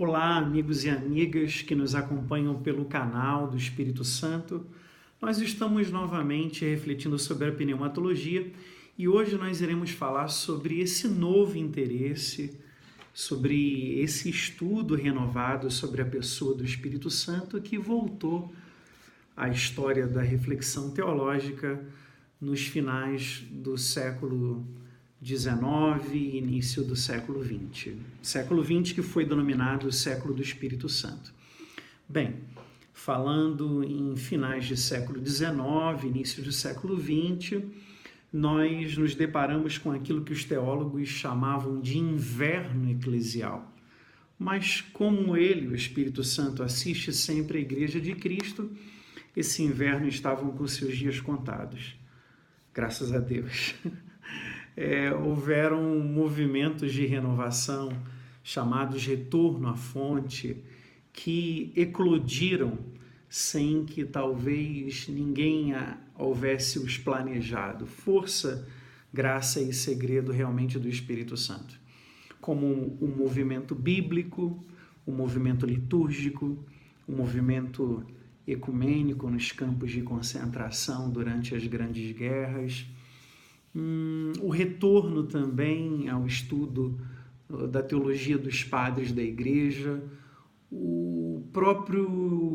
Olá, amigos e amigas que nos acompanham pelo canal do Espírito Santo. Nós estamos novamente refletindo sobre a pneumatologia e hoje nós iremos falar sobre esse novo interesse, sobre esse estudo renovado sobre a pessoa do Espírito Santo que voltou à história da reflexão teológica nos finais do século XIX e início do século XX. Século XX que foi denominado século do Espírito Santo. Bem, falando em finais de século XIX, início do século XX, nós nos deparamos com aquilo que os teólogos chamavam de inverno eclesial. Mas como ele, o Espírito Santo, assiste sempre a Igreja de Cristo, esse inverno estavam com seus dias contados. Graças a Deus. Houveram movimentos de renovação chamados retorno à fonte que eclodiram sem que talvez ninguém houvesse os planejado. Força, graça e segredo realmente do Espírito Santo. Como o movimento bíblico, o movimento litúrgico, o movimento ecumênico nos campos de concentração durante as grandes guerras, o retorno também ao estudo da teologia dos padres da Igreja, o próprio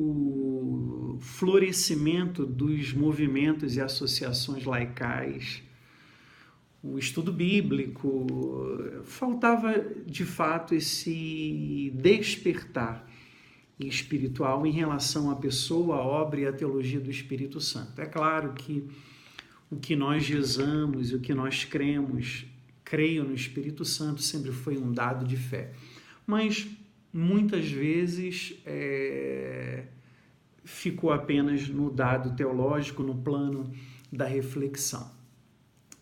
florescimento dos movimentos e associações laicais, o estudo bíblico. Faltava, de fato, esse despertar espiritual em relação à pessoa, à obra e à teologia do Espírito Santo. É claro que o que nós rezamos e o que nós cremos, creio no Espírito Santo, sempre foi um dado de fé. Mas muitas vezes ficou apenas no dado teológico, no plano da reflexão.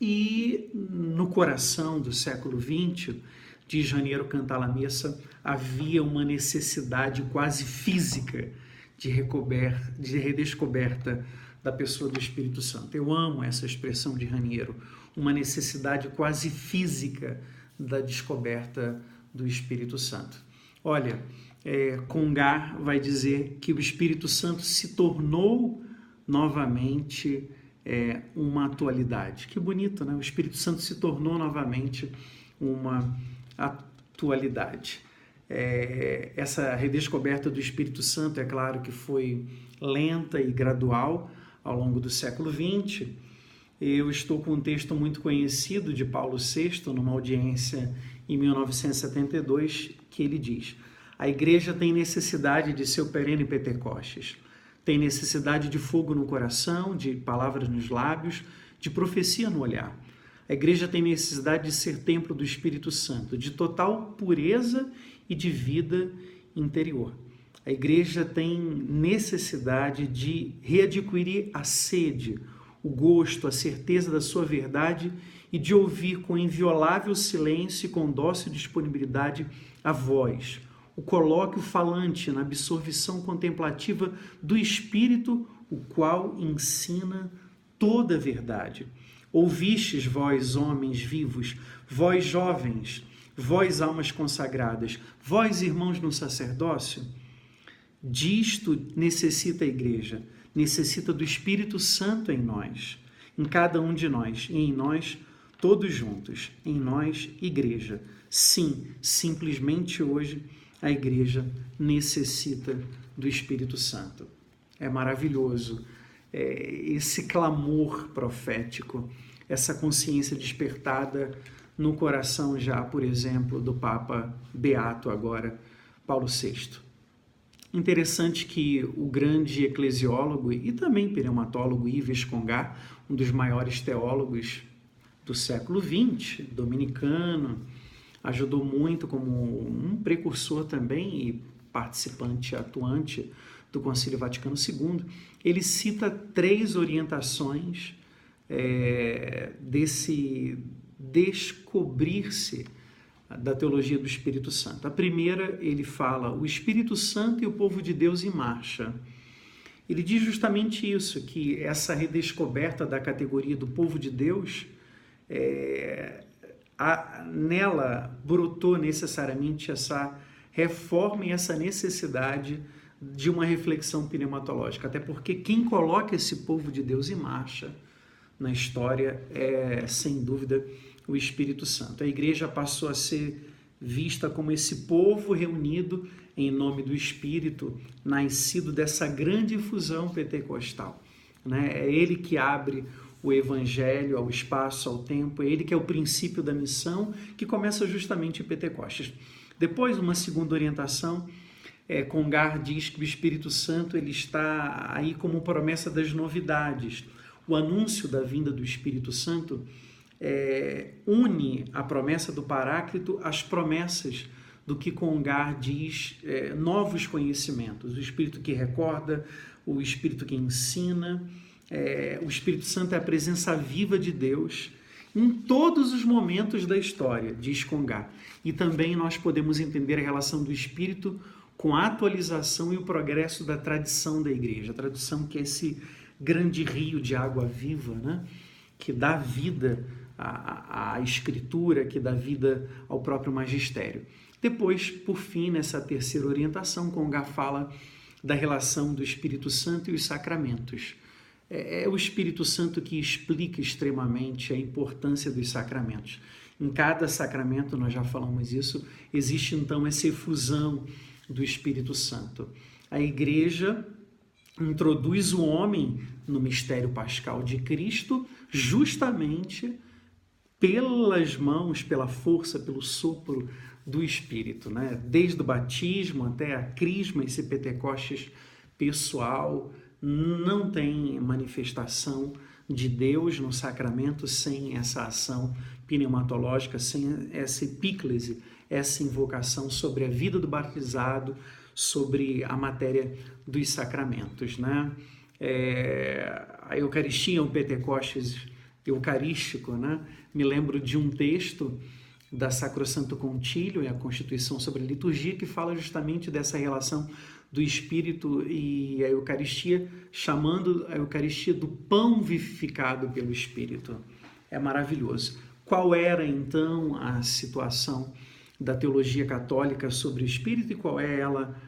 E no coração do século XX, diz Raniero Cantalamessa, havia uma necessidade quase física de redescoberta da pessoa do Espírito Santo. Eu amo essa expressão de Raniero, uma necessidade quase física da descoberta do Espírito Santo. Olha, Congar vai dizer que o Espírito Santo se tornou novamente uma atualidade. Que bonito, né? O Espírito Santo se tornou novamente uma atualidade. Essa redescoberta do Espírito Santo, é claro que foi lenta e gradual ao longo do século XX. Eu estou com um texto muito conhecido de Paulo VI, numa audiência em 1972, que ele diz: a igreja tem necessidade de seu perene Pentecostes, tem necessidade de fogo no coração, de palavras nos lábios, de profecia no olhar. A igreja tem necessidade de ser templo do Espírito Santo, de total pureza e de vida interior. A igreja tem necessidade de readquirir a sede, o gosto, a certeza da sua verdade e de ouvir com inviolável silêncio e com dócil disponibilidade a voz, o colóquio falante na absorção contemplativa do Espírito, o qual ensina toda a verdade. Ouvistes, vós, homens vivos, vós, jovens, vós, almas consagradas, vós, irmãos no sacerdócio? Disto necessita a igreja, necessita do Espírito Santo em nós, em cada um de nós e em nós todos juntos, em nós, igreja. Sim, simplesmente hoje a igreja necessita do Espírito Santo. É maravilhoso esse clamor profético, essa consciência despertada no coração já, por exemplo, do Papa Beato agora, Paulo VI. Interessante que o grande eclesiólogo e também pneumatólogo Yves Congar, um dos maiores teólogos do século XX, dominicano, ajudou muito como um precursor também e participante atuante do Concílio Vaticano II. Ele cita 3 orientações desse descobrir-se da teologia do Espírito Santo. A primeira, ele fala o Espírito Santo e o povo de Deus em marcha. Ele diz justamente isso, que essa redescoberta da categoria do povo de Deus, nela brotou necessariamente essa reformem essa necessidade de uma reflexão pneumatológica, até porque quem coloca esse povo de Deus em marcha na história é, sem dúvida, o Espírito Santo. A igreja passou a ser vista como esse povo reunido em nome do Espírito, nascido dessa grande fusão pentecostal, né? É ele que abre o evangelho ao espaço, ao tempo, é ele que é o princípio da missão, que começa justamente em Pentecostes. Depois, uma segunda orientação, Congar diz que o Espírito Santo ele está aí como promessa das novidades. O anúncio da vinda do Espírito Santo une a promessa do Paráclito às promessas do que Congar diz, novos conhecimentos. O Espírito que recorda, o Espírito que ensina. O Espírito Santo é a presença viva de Deus em todos os momentos da história, diz Congar. E também nós podemos entender a relação do Espírito com a atualização e o progresso da tradição da igreja. A tradição que é esse grande rio de água viva, né? Que dá vida à Escritura, que dá vida ao próprio magistério. Depois, por fim, nessa terceira orientação, Congar fala da relação do Espírito Santo e os sacramentos. É o Espírito Santo que explica extremamente a importância dos sacramentos. Em cada sacramento, nós já falamos isso, existe então essa efusão do Espírito Santo. A igreja introduz o homem no mistério pascal de Cristo justamente pelas mãos, pela força, pelo sopro do Espírito, né? Desde o batismo até a crisma, esse Pentecostes pessoal, não tem manifestação de Deus no sacramento sem essa ação pneumatológica, sem essa epíclese, essa invocação sobre a vida do batizado, sobre a matéria dos sacramentos, né? A Eucaristia, o Pentecostes eucarístico, né? Me lembro de um texto da Sacrosanto Concílio, a Constituição sobre a Liturgia, que fala justamente dessa relação do Espírito e a Eucaristia, chamando a Eucaristia do pão vivificado pelo Espírito. É maravilhoso. Qual era, então, a situação da teologia católica sobre o Espírito e qual é ela,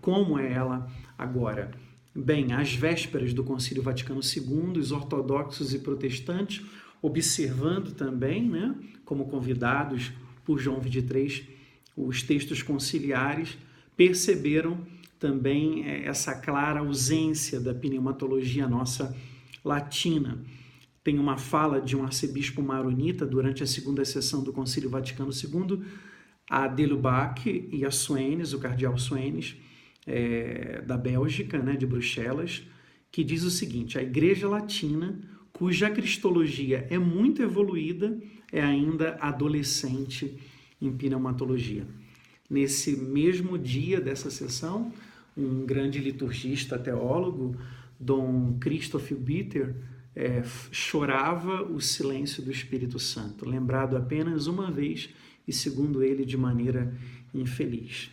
como é ela agora? Bem, às vésperas do Concílio Vaticano II, os ortodoxos e protestantes, observando também, né, como convidados por João XXIII, os textos conciliares, perceberam também essa clara ausência da pneumatologia nossa latina. Tem uma fala de um arcebispo maronita durante a segunda sessão do Concílio Vaticano II, a de Lubac e a Soenes, o cardeal Soenes, da Bélgica, né, de Bruxelas, que diz o seguinte: a Igreja Latina, cuja cristologia é muito evoluída, é ainda adolescente em pneumatologia. Nesse mesmo dia dessa sessão, um grande liturgista teólogo, Dom Christoph Bitter, chorava o silêncio do Espírito Santo, lembrado apenas uma vez e, segundo ele, de maneira infeliz.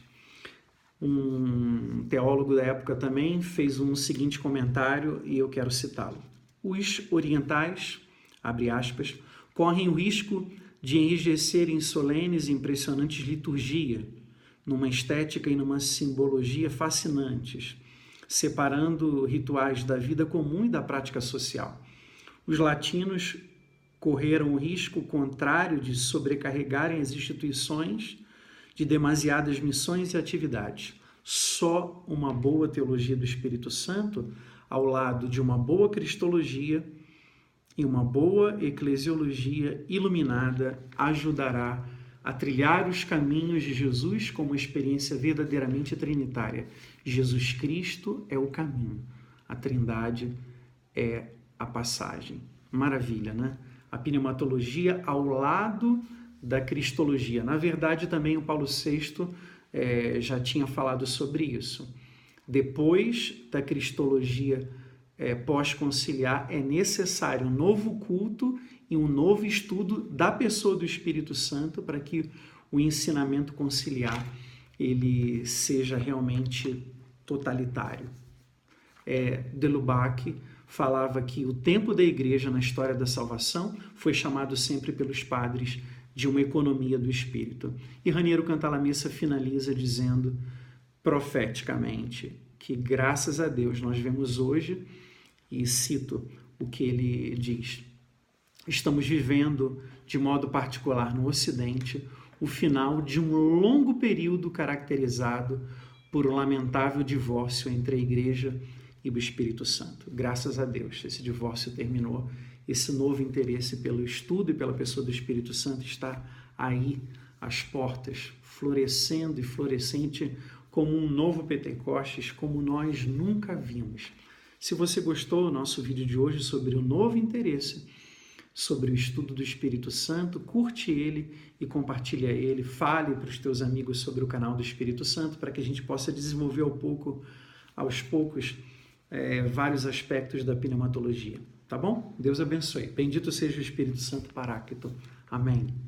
Um teólogo da época também fez um seguinte comentário e eu quero citá-lo. Os orientais, abre aspas, correm o risco de enrijecerem solenes e impressionantes liturgia, numa estética e numa simbologia fascinantes, separando rituais da vida comum e da prática social. Os latinos correram o risco contrário de sobrecarregarem as instituições de demasiadas missões e atividades. Só uma boa teologia do Espírito Santo, ao lado de uma boa cristologia e uma boa eclesiologia iluminada, ajudará a trilhar os caminhos de Jesus como uma experiência verdadeiramente trinitária. Jesus Cristo é o caminho, a Trindade é a passagem. Maravilha, né? A pneumatologia ao lado da cristologia. Na verdade, também o Paulo VI já tinha falado sobre isso. Depois da cristologia pós-conciliar, é necessário um novo culto e um novo estudo da pessoa do Espírito Santo para que o ensinamento conciliar ele seja realmente totalitário. De Lubac falava que o tempo da igreja na história da salvação foi chamado sempre pelos padres de uma economia do Espírito. E Raniero Cantalamessa finaliza dizendo profeticamente que, graças a Deus, nós vemos hoje, e cito o que ele diz, estamos vivendo, de modo particular no Ocidente, o final de um longo período caracterizado por um lamentável divórcio entre a Igreja e o Espírito Santo. Graças a Deus, esse divórcio terminou. Esse novo interesse pelo estudo e pela pessoa do Espírito Santo está aí, às portas, florescendo e florescente como um novo Pentecostes, como nós nunca vimos. Se você gostou do nosso vídeo de hoje sobre o novo interesse sobre o estudo do Espírito Santo, curte ele e compartilha ele, fale para os teus amigos sobre o canal do Espírito Santo, para que a gente possa desenvolver aos poucos, vários aspectos da pneumatologia. Tá bom? Deus abençoe. Bendito seja o Espírito Santo Paráclito. Amém.